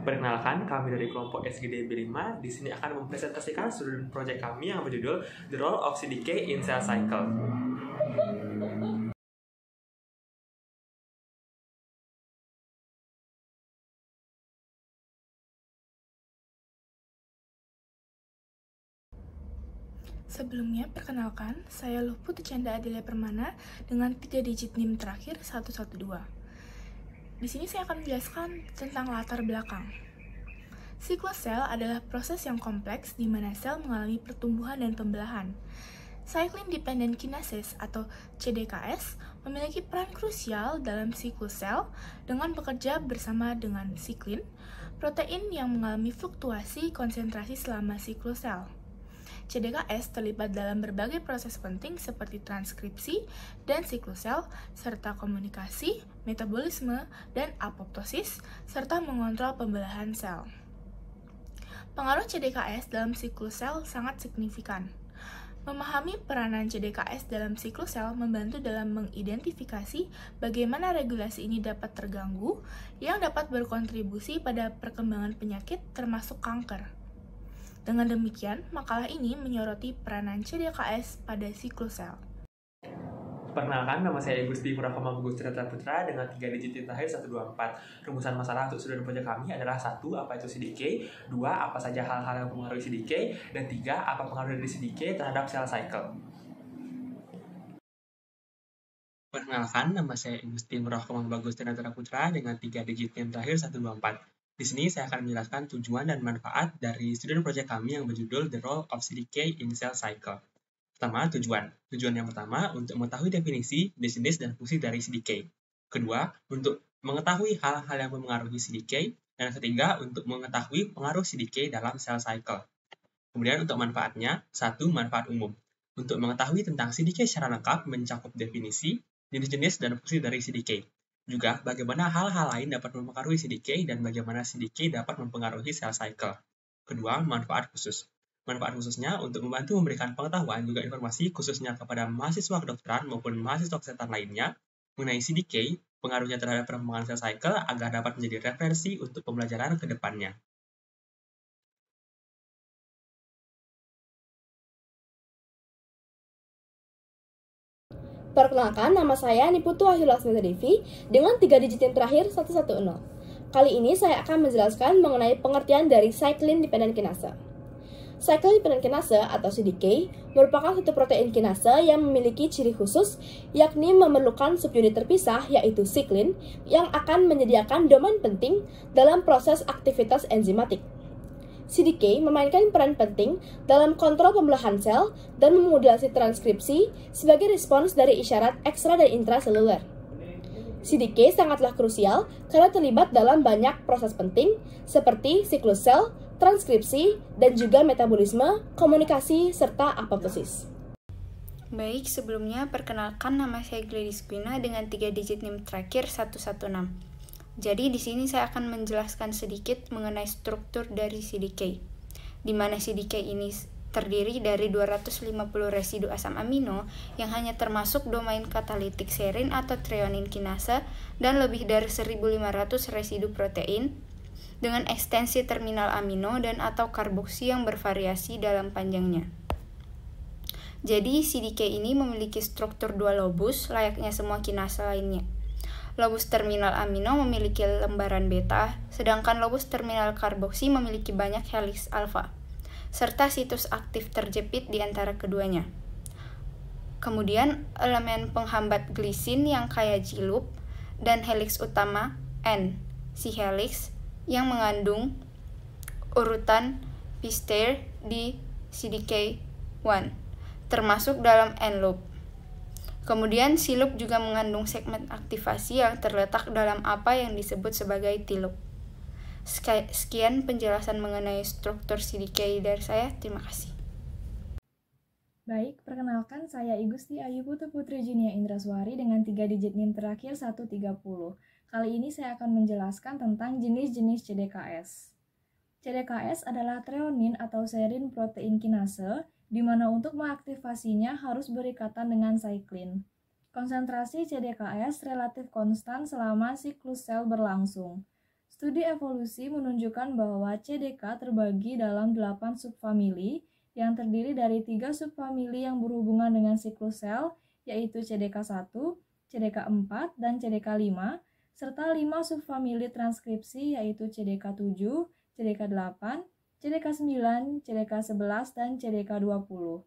Perkenalkan, kami dari kelompok SGD B5 di sini akan mempresentasikan student project kami yang berjudul The Role of CDK in Cell Cycle. Sebelumnya, perkenalkan, saya Luput Canda Adelia Permana dengan 3 digit NIM terakhir 112. Di sini saya akan menjelaskan tentang latar belakang. Siklus sel adalah proses yang kompleks di mana sel mengalami pertumbuhan dan pembelahan. Cyclin Dependent Kinases atau CDKS memiliki peran krusial dalam siklus sel dengan bekerja bersama dengan siklin, protein yang mengalami fluktuasi konsentrasi selama siklus sel. CDKS terlibat dalam berbagai proses penting seperti transkripsi dan siklus sel, serta komunikasi, metabolisme, dan apoptosis, serta mengontrol pembelahan sel. Pengaruh CDKS dalam siklus sel sangat signifikan. Memahami peranan CDKS dalam siklus sel membantu dalam mengidentifikasi bagaimana regulasi ini dapat terganggu yang dapat berkontribusi pada perkembangan penyakit termasuk kanker. Dengan demikian, makalah ini menyoroti peranan CDKS pada siklus sel. Perkenalkan, nama saya Gusti Murakama Bagus Tirta Putra dengan 3 digit NIM terakhir 124. Rumusan masalah untuk student project kami adalah 1. Apa itu CDK? 2. Apa saja hal-hal yang mempengaruhi CDK? Dan 3. Apa pengaruh dari CDK terhadap cell cycle? Perkenalkan, nama saya Gusti Murakama Bagus Tirta Putra dengan 3 digit NIM terakhir 124. Di sini saya akan menjelaskan tujuan dan manfaat dari student project kami yang berjudul The Role of CDK in Cell Cycle. Pertama, tujuan. Tujuan yang pertama untuk mengetahui definisi, jenis dan fungsi dari CDK. Kedua, untuk mengetahui hal-hal yang mempengaruhi CDK. Dan ketiga, untuk mengetahui pengaruh CDK dalam cell cycle. Kemudian untuk manfaatnya, 1. Manfaat umum. Untuk mengetahui tentang CDK secara lengkap mencakup definisi, jenis-jenis dan fungsi dari CDK. Juga bagaimana hal-hal lain dapat mempengaruhi CDK dan bagaimana CDK dapat mempengaruhi cell cycle. Kedua, manfaat khusus. Manfaat khususnya untuk membantu memberikan pengetahuan juga informasi khususnya kepada mahasiswa kedokteran maupun mahasiswa kesehatan lainnya mengenai CDK, pengaruhnya terhadap perkembangan cell cycle agar dapat menjadi referensi untuk pembelajaran ke depannya. Perkenalkan, nama saya Niputu Ahyulasmita Devi dengan 3 digit yang terakhir 110. Kali ini saya akan menjelaskan mengenai pengertian dari Cyclin Dependent Kinase. Cyclin Dependent Kinase atau CDK merupakan suatu protein kinase yang memiliki ciri khusus, yakni memerlukan subunit terpisah yaitu siklin yang akan menyediakan domain penting dalam proses aktivitas enzimatik. CDK memainkan peran penting dalam kontrol pembelahan sel dan memodulasi transkripsi sebagai respons dari isyarat ekstra dan intraseluler. CDK sangatlah krusial karena terlibat dalam banyak proses penting seperti siklus sel, transkripsi, dan juga metabolisme, komunikasi, serta apoptosis. Baik, sebelumnya perkenalkan nama saya Gladys Quina dengan 3 digit NIM terakhir 116. Jadi di sini saya akan menjelaskan sedikit mengenai struktur dari CDK, di mana CDK ini terdiri dari 250 residu asam amino yang hanya termasuk domain katalitik serin atau threonine kinase dan lebih dari 1.500 residu protein dengan ekstensi terminal amino dan atau karboksi yang bervariasi dalam panjangnya. Jadi CDK ini memiliki struktur 2 lobus layaknya semua kinase lainnya. Lobus terminal amino memiliki lembaran beta, sedangkan lobus terminal karboksi memiliki banyak heliks alfa, serta situs aktif terjepit di antara keduanya. Kemudian, elemen penghambat glisin yang kaya G-loop dan heliks utama N, si heliks yang mengandung urutan p stere di CDK1, termasuk dalam N-loop. Kemudian, C-loop juga mengandung segmen aktivasi yang terletak dalam apa yang disebut sebagai T-loop. Sekian penjelasan mengenai struktur CDK dari saya. Terima kasih. Baik, perkenalkan saya Igusti Ayu Putu Putri Junia Indraswari dengan 3 digit NIM terakhir 130. Kali ini saya akan menjelaskan tentang jenis-jenis CDKS. CDKS adalah threonine atau serin protein kinase, di mana untuk mengaktifasinya harus berikatan dengan cyclin. Konsentrasi CDKS relatif konstan selama siklus sel berlangsung. Studi evolusi menunjukkan bahwa CDK terbagi dalam 8 subfamili yang terdiri dari 3 subfamili yang berhubungan dengan siklus sel, yaitu CDK1, CDK4, dan CDK5, serta 5 subfamili transkripsi yaitu CDK7, CDK8, CDK9, CDK11, dan CDK20.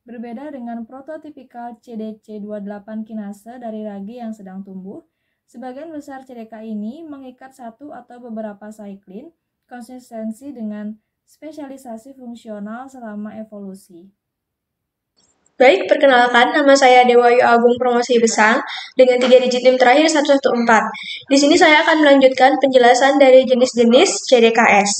Berbeda dengan prototipikal CDC28 kinase dari ragi yang sedang tumbuh, sebagian besar CDK ini mengikat satu atau beberapa cyclin konsistensi dengan spesialisasi fungsional selama evolusi. Baik, perkenalkan, nama saya Dewa Yu Agung Promosi Besang dengan 3 digit NIM terakhir 114. Di sini saya akan melanjutkan penjelasan dari jenis-jenis CDKS.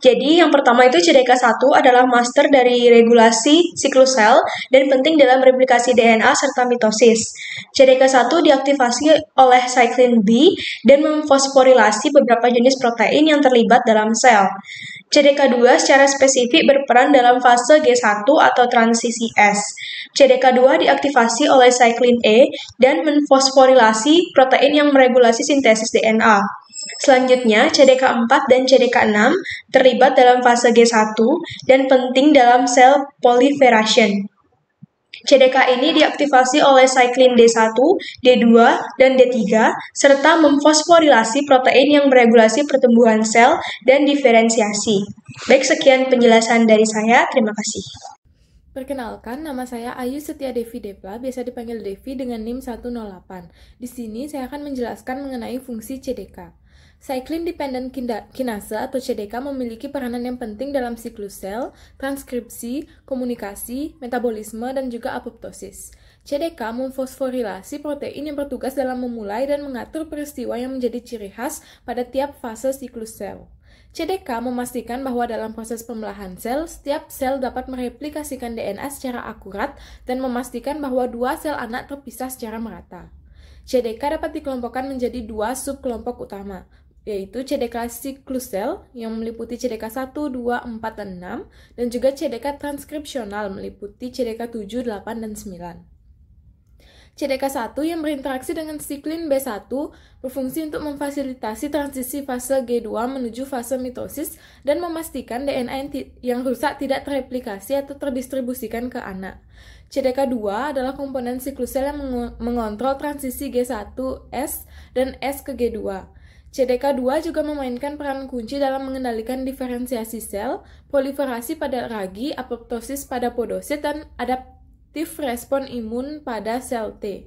Jadi, yang pertama itu CDK1 adalah master dari regulasi siklus sel dan penting dalam replikasi DNA serta mitosis. CDK1 diaktifasi oleh cyclin B dan memfosforilasi beberapa jenis protein yang terlibat dalam sel. CDK2 secara spesifik berperan dalam fase G1 atau transisi S. CDK2 diaktifasi oleh cyclin E dan memfosforilasi protein yang meregulasi sintesis DNA. Selanjutnya, CDK4 dan CDK6 terlibat dalam fase G1 dan penting dalam sel proliferation. CDK ini diaktifasi oleh cyclin D1, D2, dan D3, serta memfosforilasi protein yang meregulasi pertumbuhan sel dan diferensiasi. Baik, sekian penjelasan dari saya. Terima kasih. Perkenalkan, nama saya Ayu Setia Devi Depla, biasa dipanggil Devi dengan NIM 108. Di sini saya akan menjelaskan mengenai fungsi CDK. Cyclin Dependent Kinase atau CDK memiliki peranan yang penting dalam siklus sel, transkripsi, komunikasi, metabolisme, dan juga apoptosis. CDK memfosforilasi protein yang bertugas dalam memulai dan mengatur peristiwa yang menjadi ciri khas pada tiap fase siklus sel. CDK memastikan bahwa dalam proses pembelahan sel, setiap sel dapat mereplikasikan DNA secara akurat dan memastikan bahwa dua sel anak terpisah secara merata. CDK dapat dikelompokkan menjadi 2 subkelompok utama, yaitu CDK siklus sel yang meliputi CDK 1, 2, 4, dan 6, dan juga CDK transkripsional meliputi CDK 7, 8, dan 9. CDK1 yang berinteraksi dengan siklin B1 berfungsi untuk memfasilitasi transisi fase G2 menuju fase mitosis dan memastikan DNA yang rusak tidak tereplikasi atau terdistribusikan ke anak. CDK2 adalah komponen siklus sel yang mengontrol transisi G1S dan S ke G2. CDK2 juga memainkan peran kunci dalam mengendalikan diferensiasi sel, proliferasi pada ragi, apoptosis pada podosit, dan adaptif respon imun pada sel T.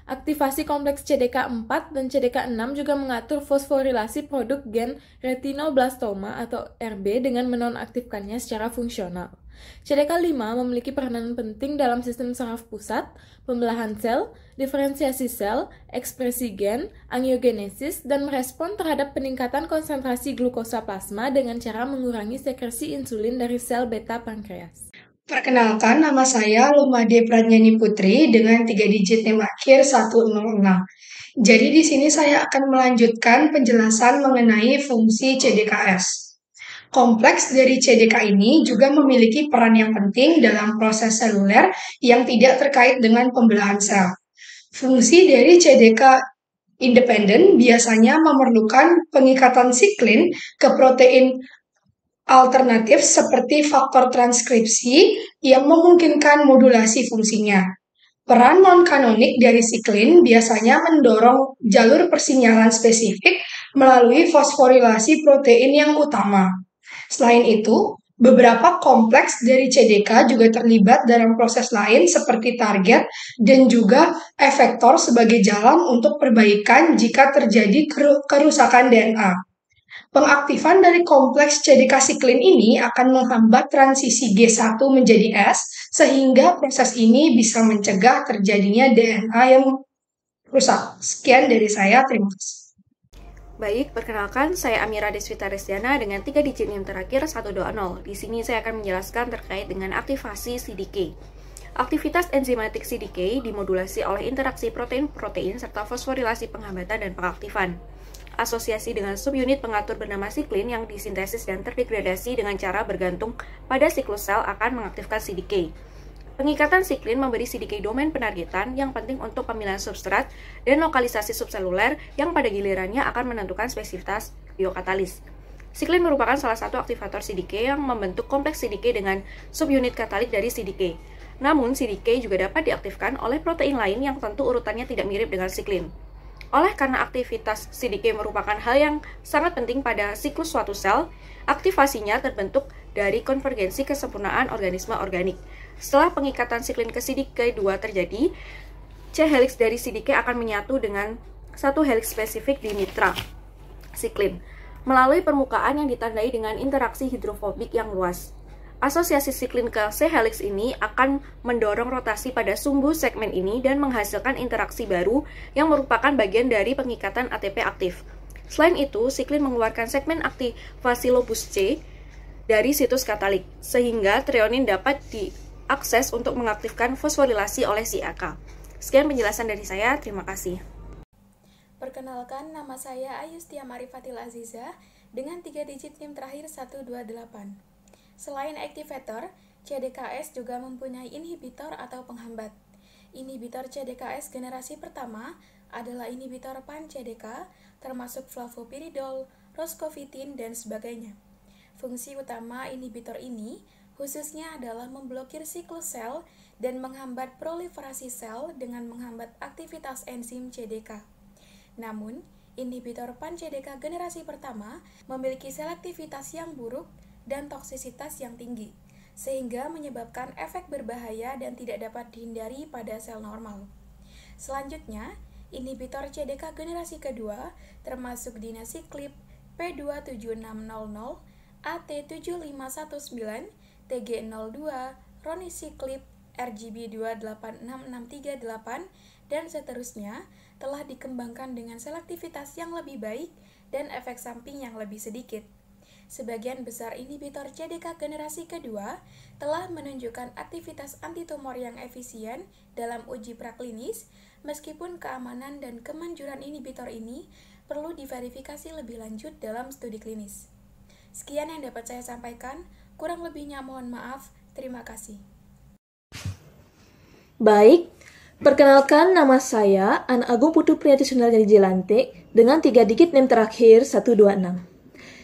Aktivasi kompleks CDK4 dan CDK6 juga mengatur fosforilasi produk gen retinoblastoma atau RB dengan menonaktifkannya secara fungsional. CDK5 memiliki peranan penting dalam sistem saraf pusat, pembelahan sel, diferensiasi sel, ekspresi gen, angiogenesis, dan merespon terhadap peningkatan konsentrasi glukosa plasma dengan cara mengurangi sekresi insulin dari sel beta pankreas. Perkenalkan, nama saya Lumade Pradnyani Putri dengan 3 digit NIM akhir 106. Jadi di sini saya akan melanjutkan penjelasan mengenai fungsi CDKS. Kompleks dari CDK ini juga memiliki peran yang penting dalam proses seluler yang tidak terkait dengan pembelahan sel. Fungsi dari CDK independen biasanya memerlukan pengikatan siklin ke protein alternatif seperti faktor transkripsi yang memungkinkan modulasi fungsinya. Peran non-kanonik dari siklin biasanya mendorong jalur persinyalan spesifik melalui fosforilasi protein yang utama. Selain itu, beberapa kompleks dari CDK juga terlibat dalam proses lain seperti target dan juga efektor sebagai jalan untuk perbaikan jika terjadi kerusakan DNA. Pengaktifan dari kompleks CDK siklin ini akan menghambat transisi G1 menjadi S, sehingga proses ini bisa mencegah terjadinya DNA yang rusak. Sekian dari saya, terima kasih. Baik, perkenalkan saya Amira Deswita Resdiana dengan 3 digit NIM terakhir 120. Di sini saya akan menjelaskan terkait dengan aktivasi CDK. Aktivitas enzimatik CDK dimodulasi oleh interaksi protein-protein serta fosforilasi penghambatan dan pengaktifan. Asosiasi dengan subunit pengatur bernama siklin yang disintesis dan terdegradasi dengan cara bergantung pada siklus sel akan mengaktifkan CDK. Pengikatan siklin memberi CDK domain penargetan yang penting untuk pemilihan substrat dan lokalisasi subseluler yang pada gilirannya akan menentukan spesifitas biokatalis. Siklin merupakan salah satu aktivator CDK yang membentuk kompleks CDK dengan subunit katalik dari CDK. Namun, CDK juga dapat diaktifkan oleh protein lain yang tentu urutannya tidak mirip dengan siklin. Oleh karena aktivitas CDK merupakan hal yang sangat penting pada siklus suatu sel, aktivasinya terbentuk dari konvergensi kesempurnaan organisme organik. Setelah pengikatan siklin ke CDK2 terjadi, C-helix dari CDK akan menyatu dengan satu helix spesifik di mitra siklin melalui permukaan yang ditandai dengan interaksi hidrofobik yang luas. Asosiasi siklin ke C-helix ini akan mendorong rotasi pada sumbu segmen ini dan menghasilkan interaksi baru yang merupakan bagian dari pengikatan ATP aktif. Selain itu, siklin mengeluarkan segmen aktivasi lobus C dari situs katalik, sehingga treonin dapat diakses untuk mengaktifkan fosforilasi oleh si AK. Sekian penjelasan dari saya, terima kasih. Perkenalkan, nama saya Ayustia Marifatil Aziza dengan 3 digit NIM terakhir 128. Selain aktivator, CDKS juga mempunyai inhibitor atau penghambat. Inhibitor CDKS generasi pertama adalah inhibitor pan-CDK, termasuk flavopiridol, roscovitin, dan sebagainya. Fungsi utama inhibitor ini khususnya adalah memblokir siklus sel dan menghambat proliferasi sel dengan menghambat aktivitas enzim CDK. Namun, inhibitor pan-CDK generasi pertama memiliki selektivitas yang buruk dan toksisitas yang tinggi, sehingga menyebabkan efek berbahaya dan tidak dapat dihindari pada sel normal. Selanjutnya, inhibitor CDK generasi kedua termasuk dinasiklib P27600, AT7519, TG02, ronisiklib, RGB286638, dan seterusnya telah dikembangkan dengan selektivitas yang lebih baik dan efek samping yang lebih sedikit. Sebagian besar inhibitor CDK generasi kedua telah menunjukkan aktivitas antitumor yang efisien dalam uji praklinis, meskipun keamanan dan kemanjuran inhibitor ini perlu diverifikasi lebih lanjut dalam studi klinis. Sekian yang dapat saya sampaikan, kurang lebihnya mohon maaf, terima kasih. Baik, perkenalkan nama saya Ana Agung Putu Priyati Sunal dari Jelantik dengan 3 digit NIM terakhir 126.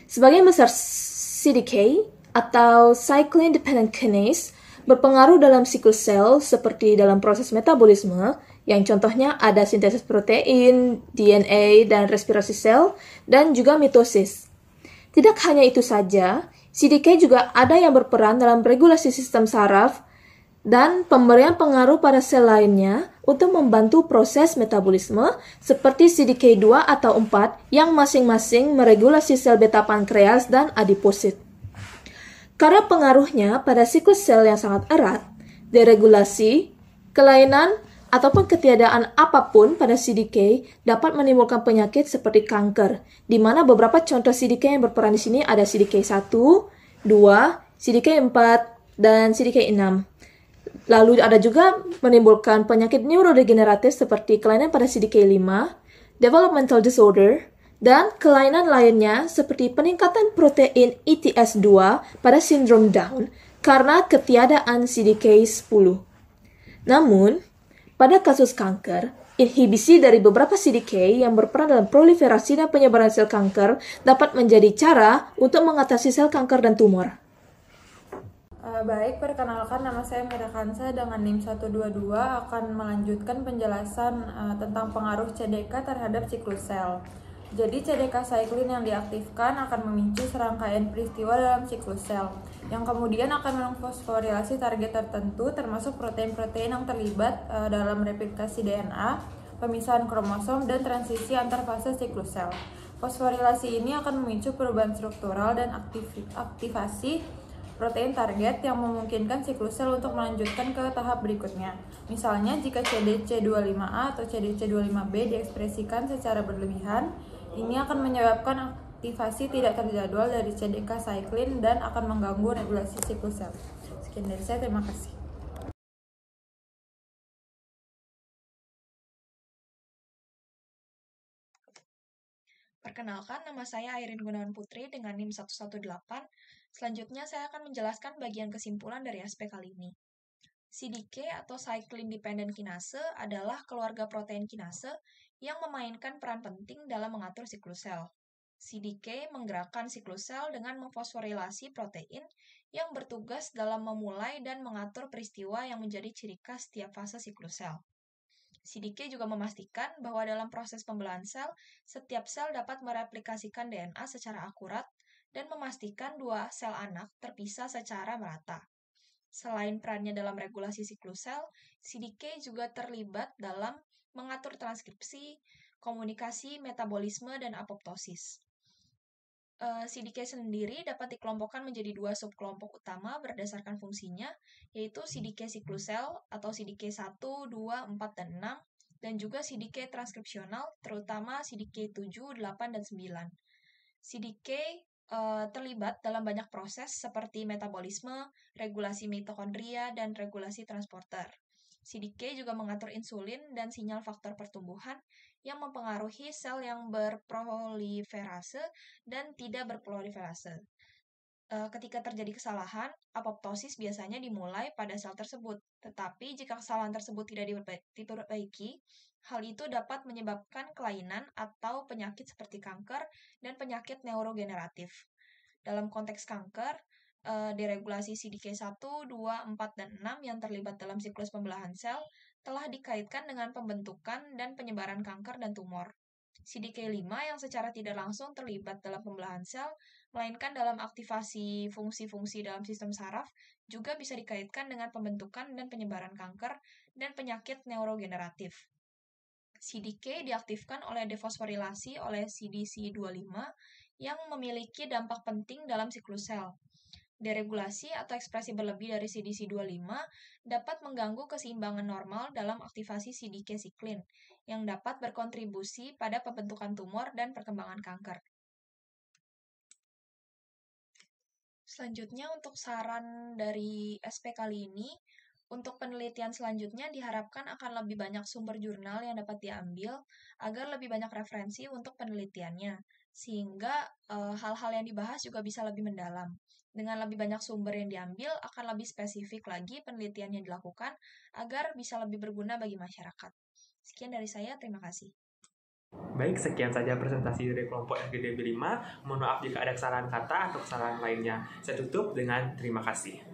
Sebagian besar CDK atau Cyclin Dependent Kinase berpengaruh dalam siklus sel seperti dalam proses metabolisme, yang contohnya ada sintesis protein, DNA, dan respirasi sel, dan juga mitosis. Tidak hanya itu saja, CDK juga ada yang berperan dalam regulasi sistem saraf dan pemberian pengaruh pada sel lainnya untuk membantu proses metabolisme seperti CDK2 atau 4 yang masing-masing meregulasi sel beta pankreas dan adiposit. Karena pengaruhnya pada siklus sel yang sangat erat, deregulasi, kelainan, ataupun ketiadaan apapun pada CDK dapat menimbulkan penyakit seperti kanker, di mana beberapa contoh CDK yang berperan di sini ada CDK1, 2, CDK4, dan CDK6. Lalu ada juga menimbulkan penyakit neurodegeneratif seperti kelainan pada CDK5, developmental disorder, dan kelainan lainnya seperti peningkatan protein ETS2 pada sindrom Down karena ketiadaan CDK10. Namun, pada kasus kanker, inhibisi dari beberapa CDK yang berperan dalam proliferasi dan penyebaran sel kanker dapat menjadi cara untuk mengatasi sel kanker dan tumor. Baik, perkenalkan nama saya Mira Kansa dengan NIM 122 akan melanjutkan penjelasan tentang pengaruh CDK terhadap siklus sel. Jadi CDK cyclin yang diaktifkan akan memicu serangkaian peristiwa dalam siklus sel, yang kemudian akan mengfosforilasi target tertentu termasuk protein-protein yang terlibat dalam replikasi DNA, pemisahan kromosom, dan transisi antar fase siklus sel. Fosforilasi ini akan memicu perubahan struktural dan aktivasi protein target yang memungkinkan siklus sel untuk melanjutkan ke tahap berikutnya. Misalnya, jika CDC25A atau CDC25B diekspresikan secara berlebihan, ini akan menyebabkan aktivasi tidak terjadwal dari CDK cyclin dan akan mengganggu regulasi siklus sel. Sekian dari saya, terima kasih. Perkenalkan, nama saya Airin Gunawan Putri dengan NIM 118. Selanjutnya, saya akan menjelaskan bagian kesimpulan dari aspek kali ini. CDK atau Cyclin Dependent Kinase adalah keluarga protein kinase yang memainkan peran penting dalam mengatur siklus sel. CDK menggerakkan siklus sel dengan memfosforilasi protein yang bertugas dalam memulai dan mengatur peristiwa yang menjadi ciri khas setiap fase siklus sel. CDK juga memastikan bahwa dalam proses pembelahan sel, setiap sel dapat mereplikasikan DNA secara akurat dan memastikan dua sel anak terpisah secara merata. Selain perannya dalam regulasi siklus sel, CDK juga terlibat dalam mengatur transkripsi, komunikasi, metabolisme, dan apoptosis. CDK sendiri dapat dikelompokkan menjadi dua subkelompok utama berdasarkan fungsinya, yaitu CDK siklus sel atau CDK 1, 2, 4, dan 6, dan juga CDK transkripsional, terutama CDK 7, 8, dan 9. CDK terlibat dalam banyak proses seperti metabolisme, regulasi mitokondria, dan regulasi transporter. CDK juga mengatur insulin dan sinyal faktor pertumbuhan yang mempengaruhi sel yang berproliferase dan tidak berproliferase. Ketika terjadi kesalahan, apoptosis biasanya dimulai pada sel tersebut. Tetapi jika kesalahan tersebut tidak diperbaiki, hal itu dapat menyebabkan kelainan atau penyakit seperti kanker dan penyakit neurogeneratif. Dalam konteks kanker, deregulasi CDK 1, 2, 4, dan 6 yang terlibat dalam siklus pembelahan sel telah dikaitkan dengan pembentukan dan penyebaran kanker dan tumor. CDK 5 yang secara tidak langsung terlibat dalam pembelahan sel, melainkan dalam aktivasi fungsi-fungsi dalam sistem saraf, juga bisa dikaitkan dengan pembentukan dan penyebaran kanker dan penyakit neurogeneratif. CDK diaktifkan oleh defosforilasi oleh CDC25 yang memiliki dampak penting dalam siklus sel. Deregulasi atau ekspresi berlebih dari CDC25 dapat mengganggu keseimbangan normal dalam aktivasi CDK siklin, yang dapat berkontribusi pada pembentukan tumor dan perkembangan kanker. Selanjutnya, untuk saran dari SP kali ini, untuk penelitian selanjutnya diharapkan akan lebih banyak sumber jurnal yang dapat diambil agar lebih banyak referensi untuk penelitiannya, sehingga hal-hal yang dibahas juga bisa lebih mendalam. Dengan lebih banyak sumber yang diambil, akan lebih spesifik lagi penelitian yang dilakukan agar bisa lebih berguna bagi masyarakat. Sekian dari saya, terima kasih. Baik, sekian saja presentasi dari kelompok FGDB 5. Mohon maaf jika ada kesalahan kata atau kesalahan lainnya. Saya tutup dengan terima kasih.